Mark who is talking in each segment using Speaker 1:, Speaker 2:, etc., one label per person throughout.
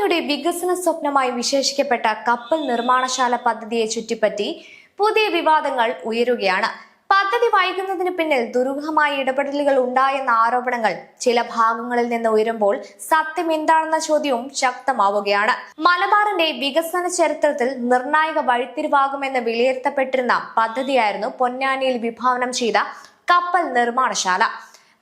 Speaker 1: പൊന്നാനിയുടെ വികസന സ്വപ്നമായി വിശേഷിക്കപ്പെട്ട കപ്പൽ നിർമ്മാണശാല പദ്ധതിയെ ചുറ്റിപ്പറ്റി പുതിയ വിവാദങ്ങൾ ഉയരുകയാണ്. പദ്ധതി വൈകുന്നതിന് പിന്നിൽ ദുരൂഹമായ ഇടപെടലുകൾ ഉണ്ടായെന്ന ആരോപണങ്ങൾ ചില ഭാഗങ്ങളിൽ നിന്ന് ഉയരുമ്പോൾ സത്യം എന്താണെന്ന ചോദ്യവും ശക്തമാവുകയാണ്. മലബാറിന്റെ വികസന ചരിത്രത്തിൽ നിർണായക വഴിത്തിരിവാകുമെന്ന് വിലയിരുത്തപ്പെട്ടിരുന്ന പദ്ധതിയായിരുന്നു പൊന്നാനിയിൽ വിഭാവനം ചെയ്ത കപ്പൽ നിർമ്മാണശാല.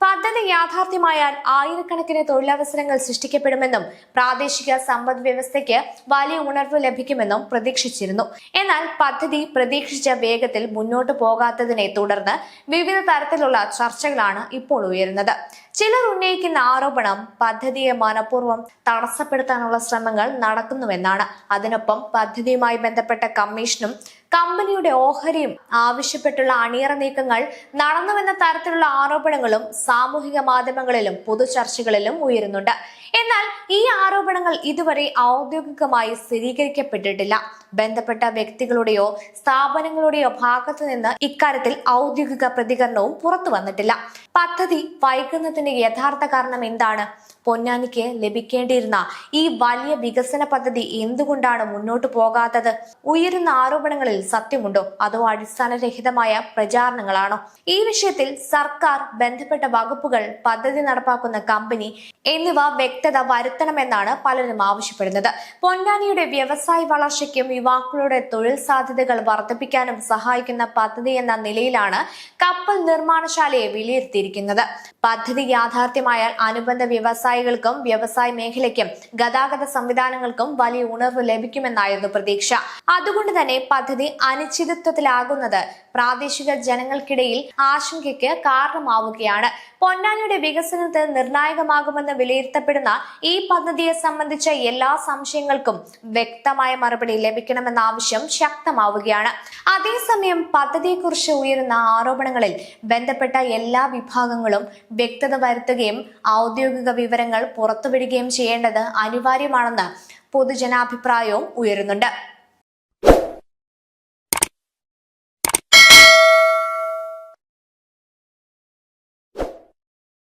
Speaker 1: പദ്ധതി യാഥാർത്ഥ്യമായാൽ ആയിരക്കണക്കിന് തൊഴിലവസരങ്ങൾ സൃഷ്ടിക്കപ്പെടുമെന്നും പ്രാദേശിക സമ്പദ് വ്യവസ്ഥയ്ക്ക് വലിയ ഉണർവ് ലഭിക്കുമെന്നും പ്രതീക്ഷിച്ചിരുന്നു. എന്നാൽ പദ്ധതി പ്രതീക്ഷിച്ച വേഗത്തിൽ മുന്നോട്ടു പോകാത്തതിനെ തുടർന്ന് വിവിധ തരത്തിലുള്ള ചർച്ചകളാണ് ഇപ്പോൾ ഉയരുന്നത്. ചിലർ ഉന്നയിക്കുന്ന ആരോപണം പദ്ധതിയെ മനഃപൂർവ്വം തടസ്സപ്പെടുത്താനുള്ള ശ്രമങ്ങൾ നടക്കുന്നുവെന്നാണ്. അതിനൊപ്പം പദ്ധതിയുമായി ബന്ധപ്പെട്ട കമ്മീഷനും കമ്പനിയുടെ ഓഹരിയും ആവശ്യപ്പെട്ടുള്ള അണിയറ നീക്കങ്ങൾ നടന്നുവെന്ന തരത്തിലുള്ള ആരോപണങ്ങളും സാമൂഹിക മാധ്യമങ്ങളിലും പൊതുചർച്ചകളിലും ഉയരുന്നുണ്ട്. എന്നാൽ ഈ ആരോപണങ്ങൾ ഇതുവരെ ഔദ്യോഗികമായി സ്ഥിരീകരിക്കപ്പെട്ടിട്ടില്ല. ബന്ധപ്പെട്ട വ്യക്തികളുടെയോ സ്ഥാപനങ്ങളുടെയോ ഭാഗത്തു നിന്ന് ഇക്കാര്യത്തിൽ ഔദ്യോഗിക പ്രതികരണവും പുറത്തു വന്നിട്ടില്ല. പദ്ധതി വൈകുന്നതിന്റെ യഥാർത്ഥ കാരണം എന്താണ്? പൊന്നാനിക്ക് ലഭിക്കേണ്ടിയിരുന്ന ഈ വലിയ വികസന പദ്ധതി എന്തുകൊണ്ടാണ് മുന്നോട്ടു പോകാത്തത്? ഉയരുന്ന ആരോപണങ്ങളിൽ സത്യമുണ്ടോ, അതോ അടിസ്ഥാനരഹിതമായ പ്രചാരണങ്ങളാണോ? ഈ വിഷയത്തിൽ സർക്കാർ, ബന്ധപ്പെട്ട വകുപ്പുകൾ, പദ്ധതി നടപ്പാക്കുന്ന കമ്പനി എന്നിവ വ്യക്തത വരുത്തണമെന്നാണ് പലരും ആവശ്യപ്പെടുന്നത്. പൊന്നാനിയുടെ വ്യവസായ വളർച്ചയ്ക്കും യുവാക്കളുടെ തൊഴിൽ സാധ്യതകൾ വർദ്ധിപ്പിക്കാനും സഹായിക്കുന്ന പദ്ധതി എന്ന നിലയിലാണ് കപ്പൽ നിർമ്മാണശാലയെ വിലയിരുത്തിയിരിക്കുന്നത്. പദ്ധതി യാഥാർത്ഥ്യമായാൽ അനുബന്ധ വ്യവസായികൾക്കും വ്യവസായ മേഖലയ്ക്കും ഗതാഗത സംവിധാനങ്ങൾക്കും വലിയ ഉണർവ് ലഭിക്കുമെന്നായിരുന്നു പ്രതീക്ഷ. അതുകൊണ്ട് തന്നെ പദ്ധതി അനിശ്ചിതത്വത്തിലാകുന്നത് പ്രാദേശിക ജനങ്ങൾക്കിടയിൽ ആശങ്കയ്ക്ക് കാരണമാവുകയാണ്. പൊന്നാനിയുടെ വികസനത്തിൽ നിർണായകമാകുമെന്ന് വിലയിരുത്തപ്പെടുന്ന ഈ പദ്ധതിയെ സംബന്ധിച്ച എല്ലാ സംശയങ്ങൾക്കും വ്യക്തമായ മറുപടി ലഭിക്കണമെന്ന ആവശ്യം ശക്തമാവുകയാണ്. അതേസമയം പദ്ധതിയെക്കുറിച്ച് ഉയരുന്ന ആരോപണങ്ങളിൽ ബന്ധപ്പെട്ട എല്ലാ വിഭാഗങ്ങളും വ്യക്തത വരുത്തുകയും ഔദ്യോഗിക വിവരങ്ങൾ പുറത്തുവിടുകയും ചെയ്യേണ്ടത് അനിവാര്യമാണെന്ന് പൊതുജനാഭിപ്രായവും ഉയരുന്നുണ്ട്.